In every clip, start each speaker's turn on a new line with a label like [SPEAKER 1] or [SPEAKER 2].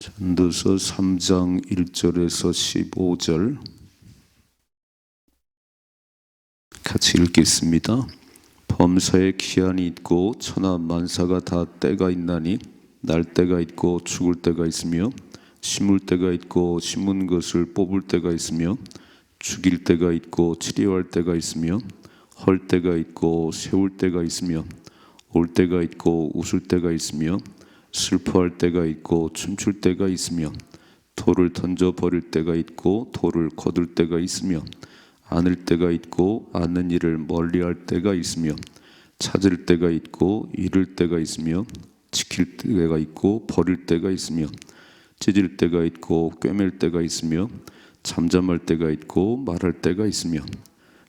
[SPEAKER 1] 전도서 3장 1절에서 15절 같이 읽겠습니다. 범사에 기한이 있고 천하 만사가 다 때가 있나니 날 때가 있고 죽을 때가 있으며 심을 때가 있고 심은 것을 뽑을 때가 있으며 죽일 때가 있고 치료할 때가 있으며 헐 때가 있고 세울 때가 있으며 올 때가 있고 웃을 때가 있으며 슬퍼할 때가 있고 춤출 때가 있으며 돌을 던져 버릴 때가 있고 돌을 거둘 때가 있으며 안을 때가 있고 아는 일을 멀리할 때가 있으며 찾을 때가 있고 잃을 때가 있으며 지킬 때가 있고 버릴 때가 있으며 찢을 때가 있고 꿰맬 때가 있으며 잠잠할 때가 있고 말할 때가 있으며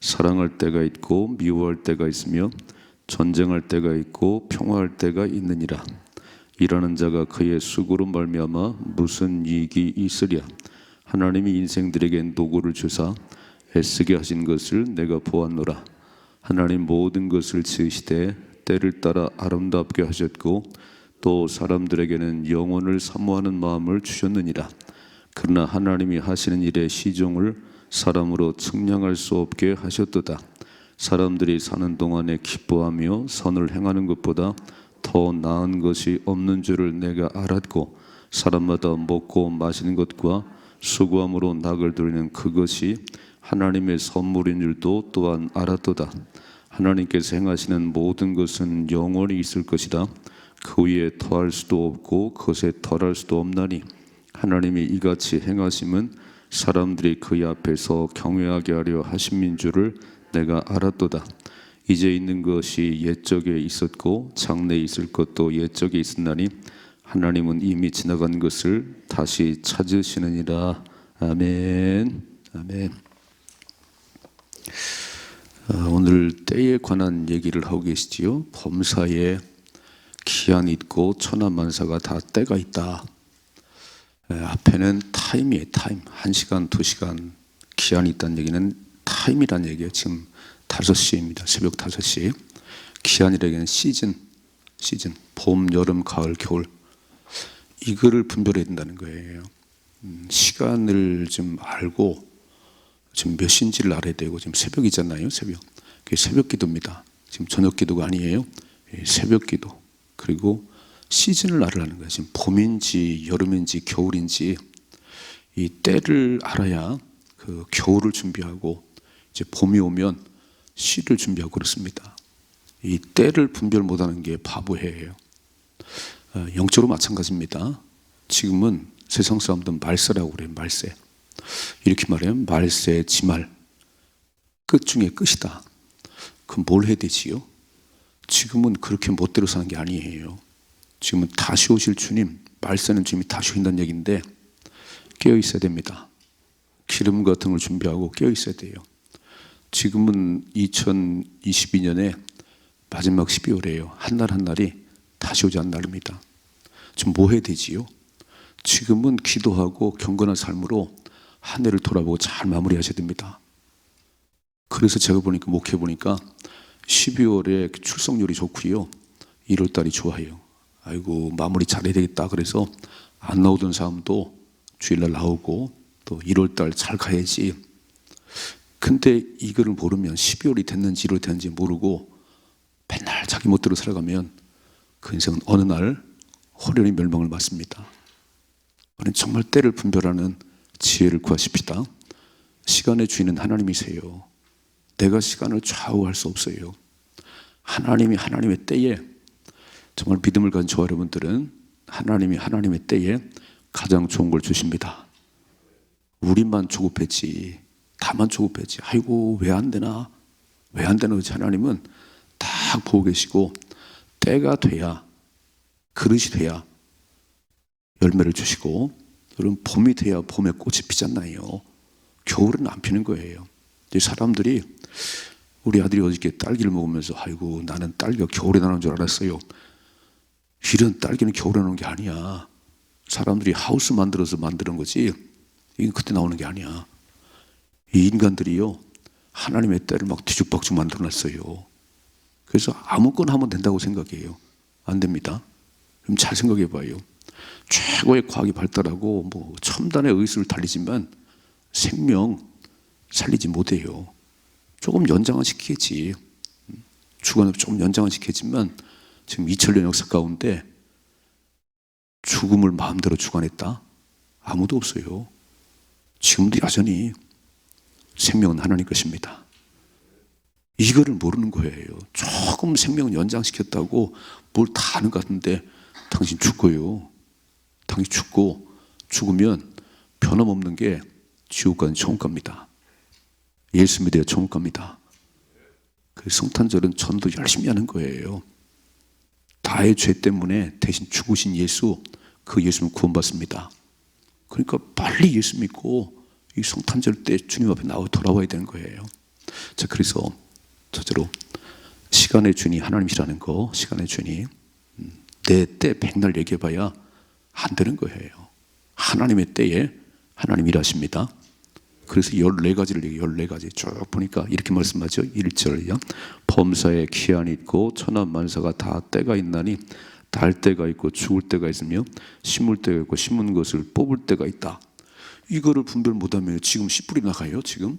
[SPEAKER 1] 사랑할 때가 있고 미워할 때가 있으며 전쟁할 때가 있고 평화할 때가 있느니라. 일하는 자가 그의 수고로 말미암아 무슨 이익이 있으랴. 하나님이 인생들에게 노고를 주사 애쓰게 하신 것을 내가 보았노라. 하나님 모든 것을 지으시되 때를 따라 아름답게 하셨고 또 사람들에게는 영원을 사모하는 마음을 주셨느니라. 그러나 하나님이 하시는 일의 시종을 사람으로 측량할 수 없게 하셨도다. 사람들이 사는 동안에 기뻐하며 선을 행하는 것보다 더 나은 것이 없는 줄을 내가 알았고 사람마다 먹고 마시는 것과 수고함으로 낙을 들이는 그것이 하나님의 선물인 줄도 또한 알았도다. 하나님께서 행하시는 모든 것은 영원히 있을 것이다. 그 위에 더할 수도 없고 그것에 덜할 수도 없나니 하나님이 이같이 행하심은 사람들이 그의 앞에서 경외하게 하려 하심인 줄을 내가 알았도다. 이제 있는 것이 옛적에 있었고 장래에 있을 것도 옛적에 있었나니 하나님은 이미 지나간 것을 다시 찾으시느니라. 아멘. 아멘. 오늘 때에 관한 얘기를 하고 계시지요. 범사에 기한이 있고 천하만사가 다 때가 있다. 앞에는 타임이에요. 타임. 1시간, 2시간 기한이 있다는 얘기는 타임이라는 얘기예요. 지금 5시입니다. 새벽 5시. 기한이라기는 시즌. 봄, 여름, 가을, 겨울. 이거를 분별해야 된다는 거예요. 시간을 좀 알고 지금 몇 시인지를 알아야 되고 지금 새벽이잖아요. 새벽. 그게 새벽 기도입니다. 지금 저녁 기도가 아니에요. 새벽 기도. 그리고 시즌을 알으라는 거예요. 지금 봄인지 여름인지 겨울인지 이 때를 알아야 그 겨울을 준비하고 이제 봄이 오면 씨를 준비하고 그렇습니다. 이 때를 분별 못하는 게 바보해요. 영적으로 마찬가지입니다. 지금은 세상 사람들은 말세라고 그래요. 말세. 이렇게 말해요. 말세, 지말. 끝 중에 끝이다. 그럼 뭘 해야 되지요? 지금은 그렇게 멋대로 사는 게 아니에요. 지금은 다시 오실 주님, 말세는 주님이 다시 오신다는 얘기인데 깨어 있어야 됩니다. 기름 같은 걸 준비하고 깨어 있어야 돼요. 지금은 2022년에 마지막 12월이에요. 한 날 한 날이 다시 오지 않는 날입니다. 지금 뭐 해야 되지요? 지금은 기도하고 경건한 삶으로 한 해를 돌아보고 잘 마무리하셔야 됩니다. 그래서 제가 보니까 목회 보니까 12월에 출석률이 좋고요. 1월 달이 좋아요. 아이고 마무리 잘해야 되겠다. 그래서 안 나오던 사람도 주일날 나오고 또 1월 달 잘 가야지. 근데 이거를 모르면 12월이 됐는지 1월이 됐는지 모르고 맨날 자기 멋대로 살아가면 그 인생은 어느 날 호련히 멸망을 맞습니다. 우리는 정말 때를 분별하는 지혜를 구하십시다. 시간의 주인은 하나님이세요. 내가 시간을 좌우할 수 없어요. 하나님이 하나님의 때에 정말 믿음을 가진 저와 여러분들은 하나님이 하나님의 때에 가장 좋은 걸 주십니다. 우리만 조급했지. 다만 조급했지. 아이고 왜 안 되나? 왜 안 되나? 하나님은 딱 보고 계시고 때가 돼야 그릇이 돼야 열매를 주시고 여러분 봄이 돼야 봄에 꽃이 피잖아요. 겨울은 안 피는 거예요. 사람들이 우리 아들이 어저께 딸기를 먹으면서 아이고 나는 딸기가 겨울에 나는 줄 알았어요. 이런 딸기는 겨울에 나오는 게 아니야. 사람들이 하우스 만들어서 만드는 거지 이건 그때 나오는 게 아니야. 이 인간들이요 하나님의 때를 막 뒤죽박죽 만들어놨어요. 그래서 아무거나 하면 된다고 생각해요. 안 됩니다. 그럼 잘 생각해 봐요. 최고의 과학이 발달하고 뭐 첨단의 의술을 달리지만 생명 살리지 못해요. 조금 연장은 시키겠지. 주관을 조금 연장은 시켰지만 지금 2000년 역사 가운데 죽음을 마음대로 주관했다? 아무도 없어요. 지금도 여전히 생명은 하나님 것입니다. 이거를 모르는 거예요. 조금 생명을 연장시켰다고 뭘 다 아는 것 같은데 당신 죽고요. 당신 죽고 죽으면 변함없는 게 지옥 가는 천국 갑니다. 예수 믿어야 천국 갑니다. 그 성탄절은 전도 열심히 하는 거예요. 다의 죄 때문에 대신 죽으신 예수, 그 예수는 구원받습니다. 그러니까 빨리 예수 믿고 이 성탄절 때 주님 앞에 나와 돌아와야 되는 거예요. 자, 그래서 저절로 시간의 주인이 하나님이라는 거, 시간의 주인이 내 때 백날 얘기해봐야 안 되는 거예요. 하나님의 때에 하나님 일하십니다. 그래서 14가지를 얘기해요. 14가지 쭉 보니까 이렇게 말씀하죠. 1절이요. 범사에 기한이 있고 천하만사가 다 때가 있나니 달 때가 있고 죽을 때가 있으며 심을 때가 있고 심은 것을 뽑을 때가 있다. 이거를 분별 못하면 지금 씨 뿌리 나가요. 지금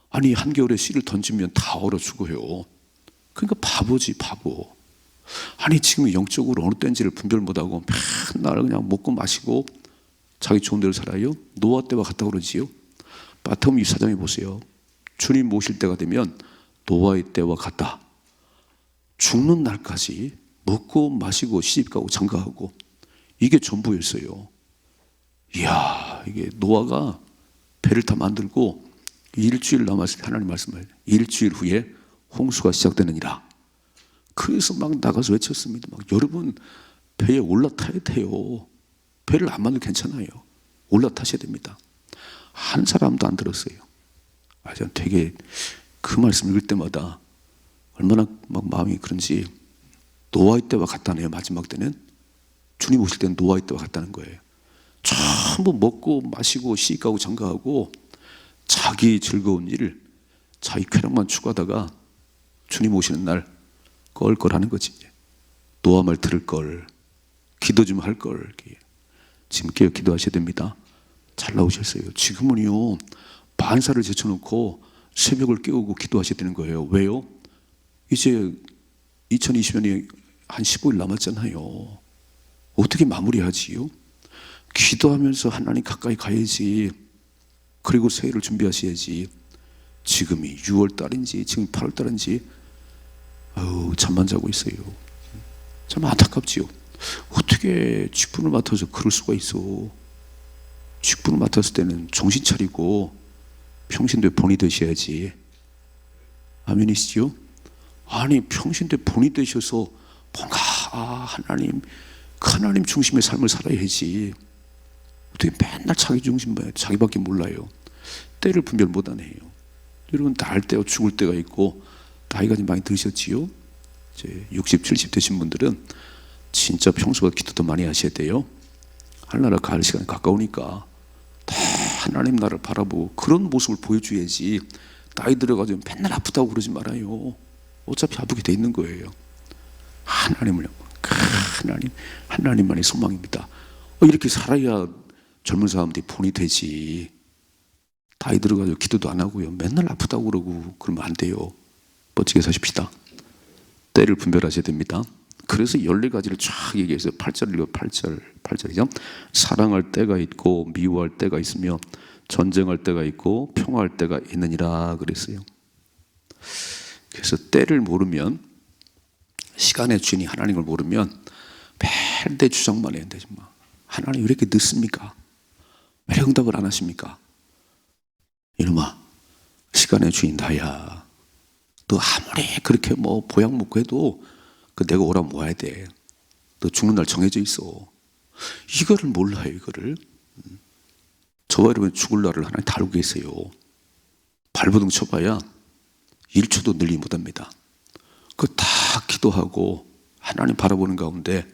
[SPEAKER 1] 아니 한겨울에 씨를 던지면 다 얼어 죽어요. 그러니까 바보지 바보. 아니 지금 영적으로 어느 때인지를 분별 못하고 맨날 그냥 먹고 마시고 자기 좋은 대로 살아요. 노아 때와 같다고 그러지요. 마태복음 24장에 보세요. 주님 모실 때가 되면 노아의 때와 같다. 죽는 날까지 먹고 마시고 시집가고 장가하고 이게 전부였어요. 이야, 이게 노아가 배를 다 만들고 일주일 남았을 때 하나님 말씀을 일주일 후에 홍수가 시작되느니라. 그래서 막 나가서 외쳤습니다. 막 여러분 배에 올라타야 돼요. 배를 안 만들면 괜찮아요. 올라타셔야 됩니다. 한 사람도 안 들었어요. 아, 전 되게 그 말씀 읽을 때마다 얼마나 막 마음이 그런지 노아의 때와 같다네요. 마지막 때는 주님 오실 때는 노아의 때와 같다는 거예요. 전부 먹고 마시고 시집가고 장가하고 자기 즐거운 일, 자기 쾌락만 추구하다가 주님 오시는 날 껄껄하는 거지. 노아 말 들을 걸, 기도 좀 할 걸. 지금 깨어 기도하셔야 됩니다. 잘 나오셨어요. 지금은요 반사를 제쳐놓고 새벽을 깨우고 기도하셔야 되는 거예요. 왜요? 이제 2020년이 한 15일 남았잖아요. 어떻게 마무리하지요? 기도하면서 하나님 가까이 가야지. 그리고 새해를 준비하셔야지. 지금이 6월 달인지 지금 8월 달인지 잠만 자고 있어요. 참 안타깝지요. 어떻게 직분을 맡아서 그럴 수가 있어. 직분을 맡았을 때는 정신 차리고 평신도에 본이 되셔야지. 아멘이시죠? 아니 평신도에 본이 되셔서 뭔가 하나님 중심의 삶을 살아야지. 어떻게 맨날 자기 중심만 자기밖에 몰라요. 때를 분별 못하네요. 여러분 날 때와 죽을 때가 있고 나이가 좀 많이 드셨지요? 이제 60, 70 되신 분들은 진짜 평소보다 기도도 많이 하셔야 돼요. 하늘나라 갈 시간이 가까우니까 다 하나님 나라를 바라보고 그런 모습을 보여줘야지. 나이 들어가지고 맨날 아프다고 그러지 말아요. 어차피 아프게 돼 있는 거예요. 하나님만이 소망입니다. 이렇게 살아야 젊은 사람들이 본이 되지. 나이 들어가지고 기도도 안 하고요. 맨날 아프다고 그러고 그러면 안 돼요. 멋지게 사십시다. 때를 분별하셔야 됩니다. 그래서 14가지를 쫙 얘기해서 8절 읽어. 8절이죠. 사랑할 때가 있고 미워할 때가 있으며 전쟁할 때가 있고 평화할 때가 있느니라 그랬어요. 그래서 때를 모르면, 시간의 주인이 하나님을 모르면 매일 내 주장만 해야 되지. 하나님 왜 이렇게 늦습니까? 왜 응답을 안 하십니까? 이놈아, 시간의 주인 나야. 너 아무리 그렇게 보약 먹고 해도 내가 오라면 와야 돼. 너 죽는 날 정해져 있어. 이거를 몰라요. 이거를. 저와 여러분 죽을 날을 하나님 다 알고 계세요. 발버둥 쳐봐야 1초도 늘리 못합니다. 그거 다 기도하고 하나님 바라보는 가운데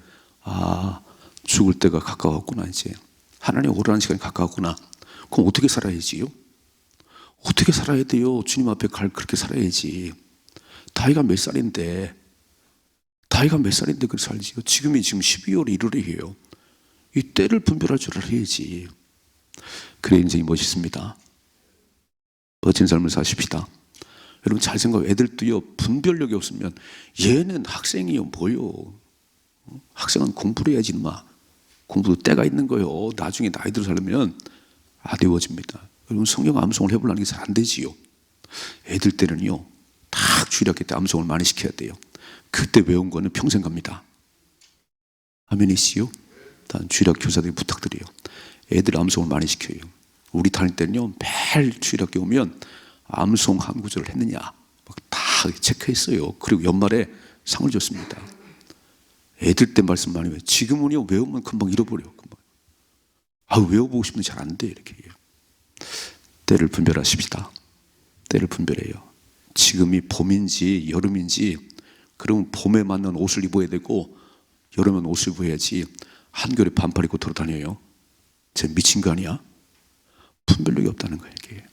[SPEAKER 1] 죽을 때가 가까웠구나. 이제 하나님 오라는 시간이 가까웠구나. 그럼 어떻게 살아야지요? 어떻게 살아야 돼요? 주님 앞에 그렇게 살아야지. 다이가 몇 살인데 그렇게 살지요? 지금 12월 1일이에요. 이 때를 분별할 줄 알아야지. 그래 인생이 멋있습니다. 멋진 삶을 사십시다. 여러분 잘 생각해. 애들도요, 분별력이 없으면 얘는 학생이요 뭐요. 학생은 공부를 해야지 인마. 공부도 때가 있는 거요. 나중에 나이 들어 살려면 아쉬워집니다. 여러분 성경 암송을 해보려는 게 잘 안 되지요. 애들 때는요 딱 주일학교 때 암송을 많이 시켜야 돼요. 그때 외운 거는 평생 갑니다. 아멘이시요? 단 주일학교 교사들이 부탁드려요. 애들 암송을 많이 시켜요. 우리 다닐 때는요 매일 주일학교 오면 암송 한 구절을 했느냐 다 체크했어요. 그리고 연말에 상을 줬습니다. 애들 때 말씀 많이 해요. 지금은요 외우면 금방 잃어버려요. 금방. 외워보고 싶은데 잘 안 돼. 이렇게 해요. 때를 분별하십시다. 때를 분별해요. 지금이 봄인지 여름인지, 그러면 봄에 맞는 옷을 입어야 되고 여름엔 옷을 입어야지 한겨울에 반팔 입고 돌아다녀요. 쟤 미친 거 아니야? 분별력이 없다는 거예요. 이게.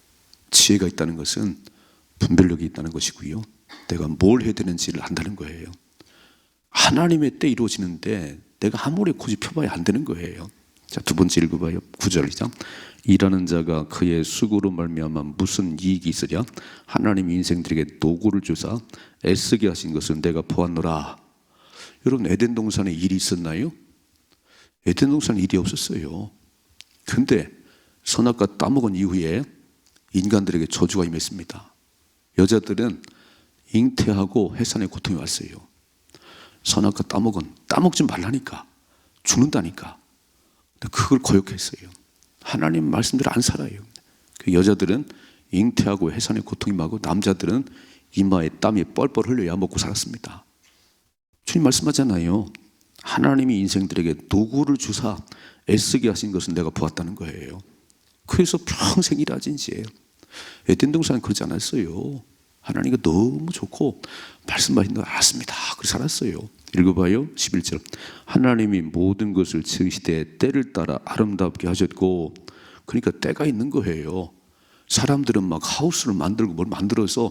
[SPEAKER 1] 지혜가 있다는 것은 분별력이 있다는 것이고요. 내가 뭘 해야 되는지를 안다는 거예요. 하나님의 때 이루어지는데 내가 아무리 고집해봐야 안 되는 거예요. 자, 두 번째 읽어봐요. 9절이죠. 일하는 자가 그의 수고로 말미암아 무슨 이익이 있으랴? 하나님 인생들에게 도구를 주사 애쓰게 하신 것을 내가 보았노라. 여러분 에덴 동산에 일이 있었나요? 에덴 동산에 일이 없었어요. 근데 선악과 따먹은 이후에 인간들에게 저주가 임했습니다. 여자들은 잉태하고 해산의 고통이 왔어요. 선악과 따먹지 말라니까, 죽는다니까. 그걸 거역했어요. 하나님 말씀대로 안 살아요. 그 여자들은 잉태하고 해산의 고통이 임하고 남자들은 이마에 땀이 뻘뻘 흘려야 먹고 살았습니다. 주님 말씀하잖아요. 하나님이 인생들에게 도구를 주사 애쓰게 하신 것은 내가 보았다는 거예요. 그래서 평생 일하진 이제 에덴 동산은 그러지 않았어요. 하나님이 너무 좋고 말씀하신 거 알았습니다. 그렇게 살았어요. 읽어봐요. 11절. 하나님이 모든 것을 지으시되 때를 따라 아름답게 하셨고, 그러니까 때가 있는 거예요. 사람들은 막 하우스를 만들고 뭘 만들어서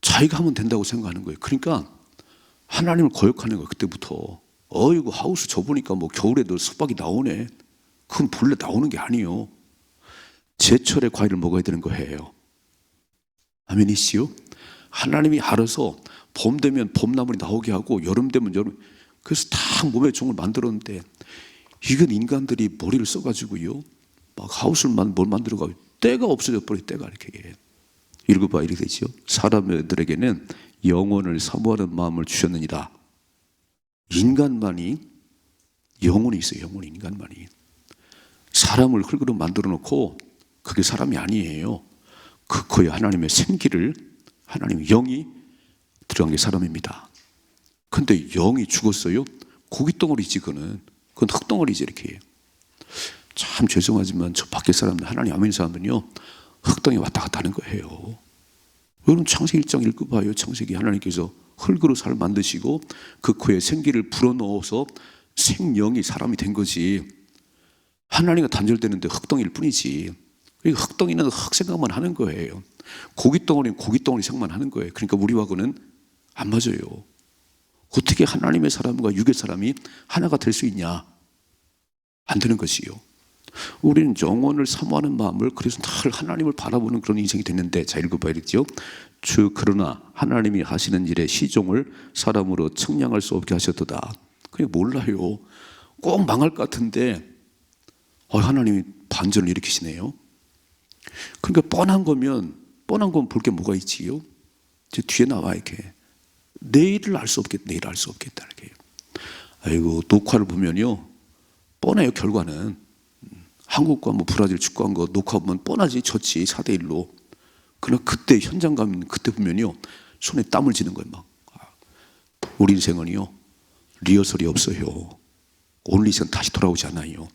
[SPEAKER 1] 자기가 하면 된다고 생각하는 거예요. 그러니까 하나님을 거역하는 거예요. 그때부터. 어이구 하우스 좁으니까 뭐 겨울에도 수박이 나오네. 그건 본래 나오는 게 아니에요. 제철에 과일을 먹어야 되는 거예요. 아멘이시요? 하나님이 알아서 봄 되면 봄나물이 나오게 하고 여름 되면 여름, 그래서 다 몸에 종을 만들었는데 이건 인간들이 머리를 써가지고요 막 하우스를 뭘 만들어가고 때가 없어져 버려. 때가 이렇게 읽어봐. 이렇게 되죠. 사람들에게는 영혼을 사모하는 마음을 주셨느니라. 인간만이 영혼이 있어요. 영혼이. 인간만이 사람을 흙으로 만들어 놓고 그게 사람이 아니에요. 그거에 하나님의 생기를, 하나님의 영이 들어간 게 사람입니다. 근데 영이 죽었어요? 고깃덩어리지. 그건 흙덩어리지. 이렇게 해요. 참 죄송하지만 저 밖에 사람들, 하나님 아멘 사람들은요 흙덩이 왔다 갔다 하는 거예요. 여러분 창세기 1장 읽어봐요. 창세기 하나님께서 흙으로 사람을 만드시고 그 코에 생기를 불어넣어서 생명이 사람이 된 거지. 하나님과 단절되는데 흙덩이일 뿐이지. 그러니까 흙덩이는 흙 생각만 하는 거예요. 고깃덩어리는 고깃덩어리 생각만 하는 거예요. 그러니까 우리하고는 안 맞아요. 어떻게 하나님의 사람과 육의 사람이 하나가 될 수 있냐? 안 되는 것이요. 우리는 영혼을 사모하는 마음을, 그래서 늘 하나님을 바라보는 그런 인생이 됐는데, 자 읽어봐야겠죠. 그러나 하나님이 하시는 일에 시종을 사람으로 측량할 수 없게 하셨도다. 그게 몰라요. 꼭 망할 것 같은데 하나님이 반전을 일으키시네요. 그러니까 뻔한 건 볼 게 뭐가 있지요? 이제 뒤에 나와 이렇게 내일을 알 수 없겠다. 내일 알 수 없겠다. 이렇게. 아이고 녹화를 보면요 뻔해요. 결과는 한국과 뭐 브라질 축구한 거 녹화 보면 뻔하지. 졌지 4대1로. 그러나 그때 현장 가면 그때 보면요 손에 땀을 쥐는 거예요. 막. 우리 인생은요 리허설이 없어요. 오늘 이 시간 다시 돌아오지 않아요.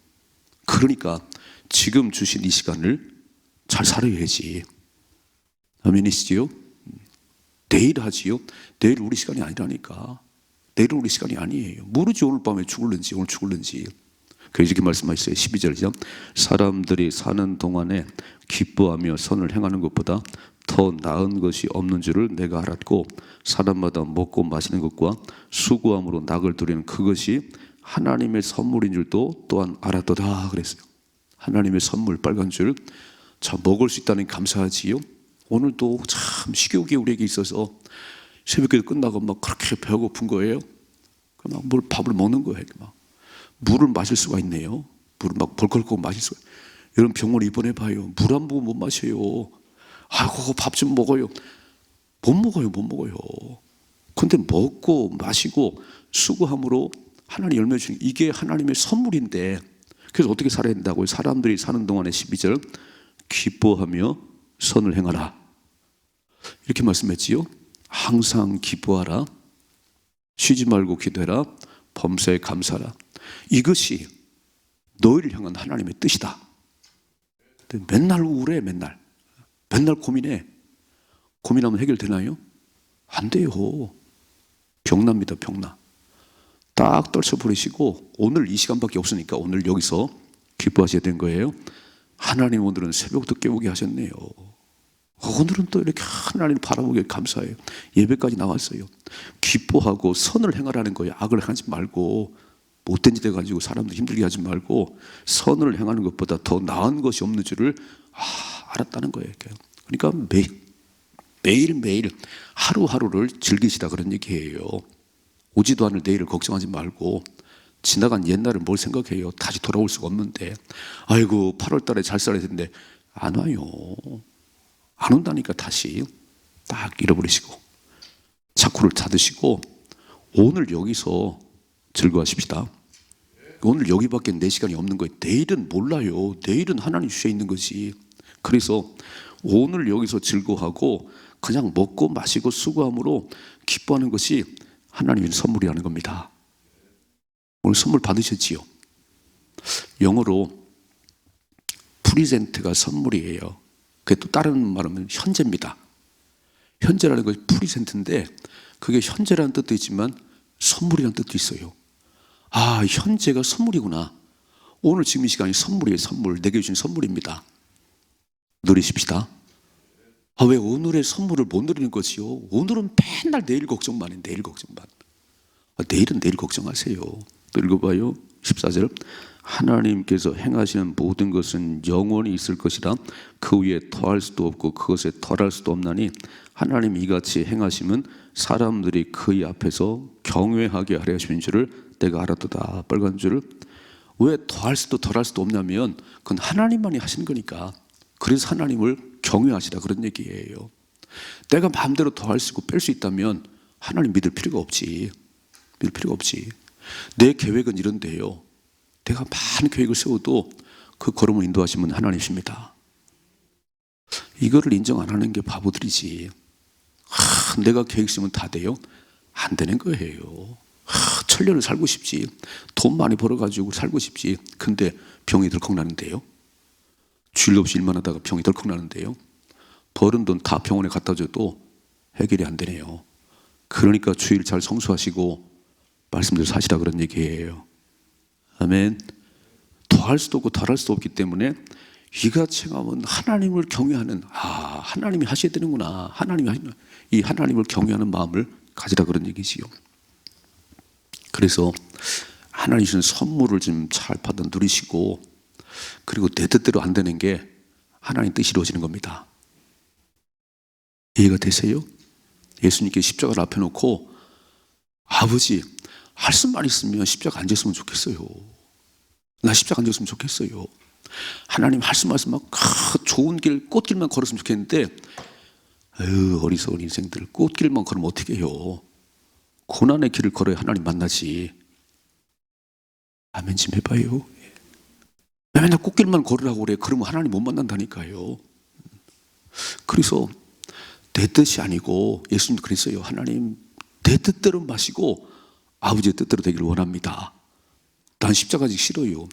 [SPEAKER 1] 그러니까 지금 주신 이 시간을 잘 살아야지. 아멘이시지요? 내일 하지요? 내일 우리 시간이 아니라니까. 내일은 우리 시간이 아니에요. 모르지 오늘 밤에 죽을는지 오늘 죽을는지. 그래서 이렇게 말씀하셨어요. 12절이죠. 사람들이 사는 동안에 기뻐하며 선을 행하는 것보다 더 나은 것이 없는 줄을 내가 알았고, 사람마다 먹고 마시는 것과 수고함으로 낙을 두리는 그것이 하나님의 선물인 줄도 또한 알았도다 그랬어요. 하나님의 선물 빨간 줄. 자, 먹을 수 있다니 감사하지요. 오늘도 참 식욕이 우리에게 있어서 새벽기도 끝나고 막 그렇게 배고픈 거예요. 막 밥을 먹는 거예요. 막 물을 마실 수가 있네요. 물을 막 벌컥 마실 수가. 여러분 병원 입원해 봐요. 물 한 모금 못 마셔요. 아이고 밥 좀 먹어요. 못 먹어요. 근데 먹고 마시고 수고함으로 하나님 열매 주는 이게 하나님의 선물인데, 그래서 어떻게 살아야 된다고요? 사람들이 사는 동안에 12절 기뻐하며 선을 행하라 이렇게 말씀했지요. 항상 기뻐하라, 쉬지 말고 기도해라, 범사에 감사하라. 이것이 너희를 향한 하나님의 뜻이다. 맨날 우울해. 맨날 고민해. 고민하면 해결되나요? 안 돼요. 병납니다. 병나. 딱 떨쳐버리시고 오늘 이 시간밖에 없으니까 오늘 여기서 기뻐하셔야 되는 거예요. 하나님 오늘은 새벽부터 깨우게 하셨네요. 오늘은 또 이렇게 하나님 바라보게 감사해요. 예배까지 나왔어요. 기뻐하고 선을 행하라는 거예요. 악을 하지 말고, 못된 짓 해가지고 사람들 힘들게 하지 말고 선을 행하는 것보다 더 나은 것이 없는 줄을 알았다는 거예요. 그러니까 매일매일 하루하루를 즐기시다 그런 얘기예요. 오지도 않을 내일을 걱정하지 말고, 지나간 옛날을 뭘 생각해요. 다시 돌아올 수가 없는데, 아이고 8월 달에 잘 살아야 되는데 안 와요. 안 온다니까. 다시 딱 잃어버리시고 자꾸를 찾으시고 오늘 여기서 즐거워하십시다. 오늘 여기밖에 내 시간이 없는 거예요. 내일은 몰라요. 내일은 하나님 주셔 있는 거지. 그래서 오늘 여기서 즐거워하고 그냥 먹고 마시고 수고함으로 기뻐하는 것이 하나님의 선물이라는 겁니다. 오늘 선물 받으셨지요? 영어로 프리젠트가 선물이에요. 그게 또 다른 말하면 현재입니다. 현재라는 것이 프리젠트인데 그게 현재라는 뜻도 있지만 선물이라는 뜻도 있어요. 아, 현재가 선물이구나. 오늘 지금 이 시간이 선물이에요. 선물. 내게 주신 선물입니다. 누리십시다. 아, 왜 오늘의 선물을 못 누리는 거지요? 오늘은 맨날 내일 걱정만 해. 내일 걱정만. 내일은 내일 걱정하세요. 또 읽어봐요. 14절. 하나님께서 행하시는 모든 것은 영원히 있을 것이라 그 위에 더할 수도 없고 그것에 덜할 수도 없나니 하나님 이같이 행하심은 사람들이 그의 앞에서 경외하게 하려 하시는 줄을 내가 알았도다. 빨간 줄을. 왜 더할 수도 덜할 수도 없냐면 그건 하나님만이 하시는 거니까. 그래서 하나님을 경외하시라 그런 얘기예요. 내가 마음대로 더할 수 있고 뺄 수 있다면 하나님 믿을 필요가 없지. 믿을 필요가 없지. 내 계획은 이런데요. 내가 많은 계획을 세워도 그 걸음을 인도하시면 하나님이십니다. 이거를 인정 안 하는 게 바보들이지. 내가 계획 세우면 다 돼요? 안 되는 거예요. 천년을 살고 싶지. 돈 많이 벌어가지고 살고 싶지. 근데 병이 덜컥 나는데요. 주일 없이 일만 하다가 병이 덜컥 나는데요. 벌은 돈 다 병원에 갖다 줘도 해결이 안 되네요. 그러니까 주일 잘 성수하시고 말씀대로 사시라 그런 얘기예요. 아멘. 더할 수도 없고 덜할 수도 없기 때문에 이같이 행하면 하나님을 경외하는, 하나님이 하셔야 되는구나. 하나님이 하시는, 이 하나님을 경외하는 마음을 가지라 그런 얘기지요. 그래서 하나님 주신 선물을 좀 잘 받아 누리시고, 그리고 내 뜻대로 안 되는 게 하나님 뜻이 이루어지는 겁니다. 이해가 되세요? 예수님께 십자가를 앞에 놓고 아버지 할 수만 있으면 십자가 안 졌으면 좋겠어요. 나 십자가 안 졌으면 좋겠어요. 하나님 할 수만 있으면 좋은 길, 꽃길만 걸었으면 좋겠는데 어리석은 인생들 꽃길만 걸으면 어떻게 해요? 고난의 길을 걸어야 하나님 만나지. 아멘 좀 해봐요. 왜 맨날 꽃길만 걸으라고 그래? 그러면 하나님 못 만난다니까요. 그래서 내 뜻이 아니고 예수님도 그랬어요. 하나님 내 뜻대로 마시고 아버지의 뜻대로 되기를 원합니다. 난 십자가 지기 싫어요.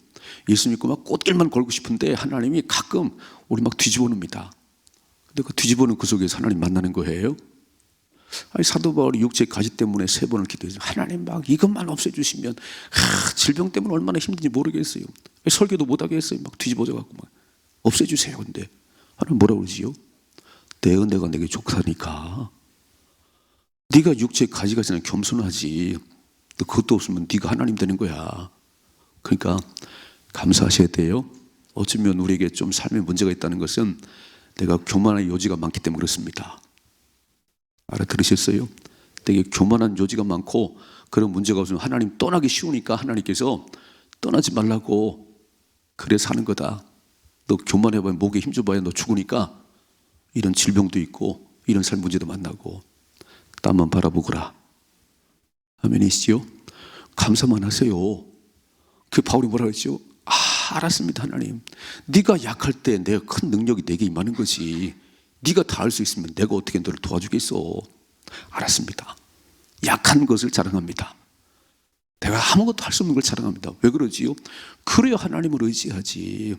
[SPEAKER 1] 예수 믿고 막 꽃길만 걸고 싶은데 하나님이 가끔 우리 막 뒤집어 놓습니다. 근데 그 뒤집어 놓은 그 속에서 하나님 만나는 거예요. 아니, 사도 바울이 육체의 가시 때문에 3번을 기도해서 하나님 막 이것만 없애주시면 질병 때문에 얼마나 힘든지 모르겠어요. 설교도 못하게 했어요. 막 뒤집어져 갖고 막 없애주세요. 근데 하나님 뭐라 그러지요? 내 은혜가 내게 좋다니까. 네가 육체의 가시가 있으면 겸손하지. 또 그것도 없으면 네가 하나님 되는 거야. 그러니까 감사하셔야 돼요. 어쩌면 우리에게 좀 삶에 문제가 있다는 것은 내가 교만한 요지가 많기 때문에 그렇습니다. 알아들으셨어요? 되게 교만한 요지가 많고 그런 문제가 없으면 하나님 떠나기 쉬우니까 하나님께서 떠나지 말라고 그래 사는 거다. 너 교만해봐야 목에 힘줘봐야 너 죽으니까 이런 질병도 있고 이런 삶 문제도 만나고 땀만 바라보거라. 아멘이시죠? 감사만 하세요. 그 바울이 뭐라 그랬죠? 알았습니다 하나님. 네가 약할 때 내가 큰 능력이 내게 임하는 거지. 네가 다 할 수 있으면 내가 어떻게 너를 도와주겠어. 알았습니다. 약한 것을 자랑합니다. 내가 아무것도 할 수 없는 걸 자랑합니다. 왜 그러지요? 그래야 하나님을 의지하지.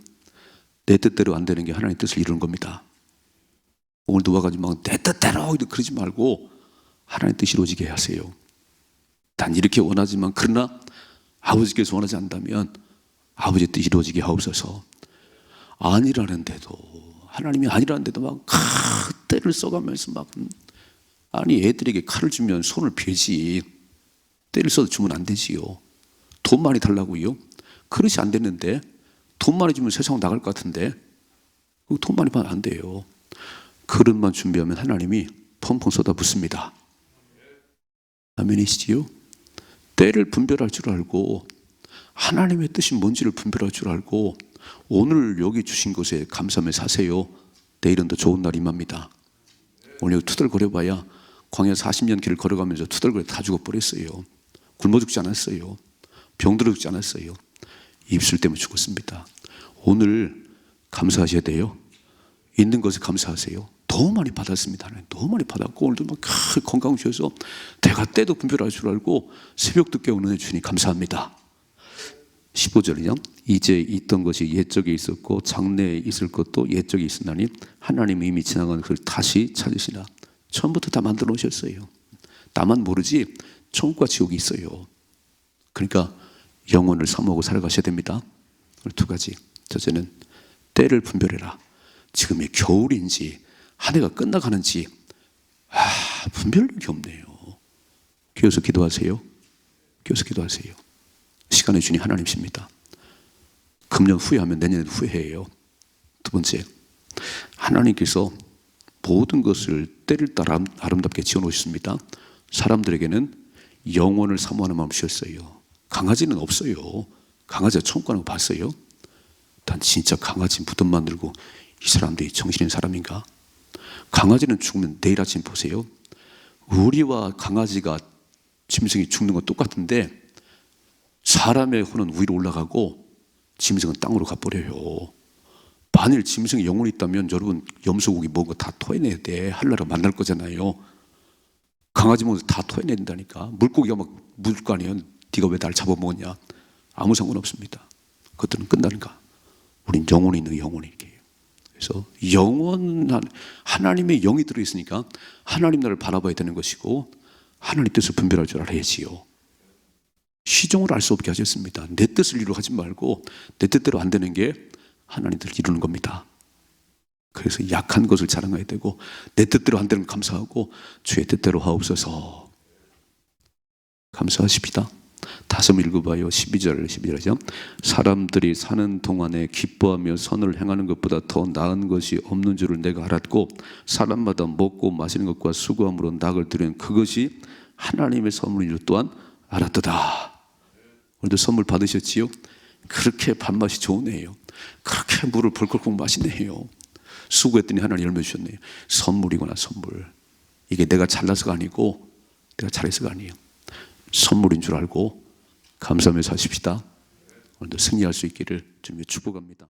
[SPEAKER 1] 내 뜻대로 안 되는 게 하나님의 뜻을 이루는 겁니다. 오늘도 와가지고 내 뜻대로 그러지 말고 하나님의 뜻이 이루어지게 하세요. 난 이렇게 원하지만 그러나 아버지께서 원하지 않다면 아버지의 뜻이 이루어지게 하옵소서. 아니라는데도 하나님이 아니라는데도 막 때를 써가면서 막 아니 애들에게 칼을 주면 손을 베지 때를 써도 주면 안 되지요. 돈 많이 달라고요? 그릇이 안 됐는데 돈 많이 주면 세상 나갈 것 같은데 돈 많이 받으면 안 돼요. 그릇만 준비하면 하나님이 펑펑 쏟아붓습니다. 아멘이시지요? 때를 분별할 줄 알고 하나님의 뜻이 뭔지를 분별할 줄 알고 오늘 여기 주신 것에 감사하며 사세요. 내일은 더 좋은 날이 임합니다. 오늘 투덜거려봐야 광야 40년 길을 걸어가면서 투덜거려 다 죽어버렸어요. 굶어 죽지 않았어요. 병들어 죽지 않았어요. 입술 때문에 죽었습니다. 오늘 감사하셔야 돼요. 있는 것에 감사하세요. 너무 많이 받았습니다. 너무 많이 받았고 오늘도 막 건강 주셔서 내가 때도 분별할 줄 알고 새벽도 깨우는 주님 감사합니다. 15절이요. 이제 있던 것이 옛적에 있었고 장래에 있을 것도 옛적에 있으나니 하나님이 이미 지나간 것을 다시 찾으시나. 처음부터 다 만들어 놓으셨어요. 나만 모르지 천국과 지옥이 있어요. 그러니까 영혼을 사모하고 살아가셔야 됩니다. 두 가지. 첫째는 때를 분별해라. 지금이 겨울인지 한 해가 끝나가는지 분별력이 없네요. 교회에서 기도하세요. 교회에서 기도하세요. 시간의 주님 하나님이십니다. 금년 후회하면 내년에 후회해요. 두 번째, 하나님께서 모든 것을 때를 따라 아름답게 지어놓으셨습니다. 사람들에게는 영혼을 사모하는 마음을 주셨어요. 강아지는 없어요. 강아지가 천국 가는 거 봤어요? 단 진짜 강아지 무덤 만들고 이 사람들이 정신인 사람인가? 강아지는 죽으면 내일 아침 보세요. 우리와 강아지가 짐승이 죽는 건 똑같은데 사람의 혼은 위로 올라가고 짐승은 땅으로 가버려요. 만일 짐승이 영혼이 있다면 여러분 염소고기 먹은 거 다 토해내야 돼. 하늘나라 만날 거잖아요. 강아지 먹어서 다 토해내야 된다니까. 물고기가 막 물 거 아니에요. 네가 왜 날 잡아먹었냐. 아무 상관없습니다. 그것들은 끝나는가. 우린 영혼이 있는 영혼이 이렇게. 그래서 영원한 하나님의 영이 들어있으니까 하나님 나라를 바라봐야 되는 것이고 하나님 뜻을 분별할 줄 알아야지요. 시종을 알 수 없게 하셨습니다. 내 뜻을 이루려 하지 말고 내 뜻대로 안 되는 게 하나님 뜻을 이루는 겁니다. 그래서 약한 것을 자랑해야 되고 내 뜻대로 안 되는 걸 감사하고 주의 뜻대로 하옵소서. 감사하십시다. 다시 읽어봐요. 12절이죠. 사람들이 사는 동안에 기뻐하며 선을 행하는 것보다 더 나은 것이 없는 줄을 내가 알았고 사람마다 먹고 마시는 것과 수고함으로 낙을 드리는 그것이 하나님의 선물인 줄 또한 알았도다. 오늘도 선물 받으셨지요? 그렇게 밥맛이 좋으네요. 그렇게 물을 벌컥 마시네요. 수고했더니 하나님 열매 주셨네요. 선물이구나 선물. 이게 내가 잘나서가 아니고 내가 잘해서가 아니에요. 선물인 줄 알고 감사하며 사십시다. 오늘도 승리할 수 있기를 주님의 축복합니다.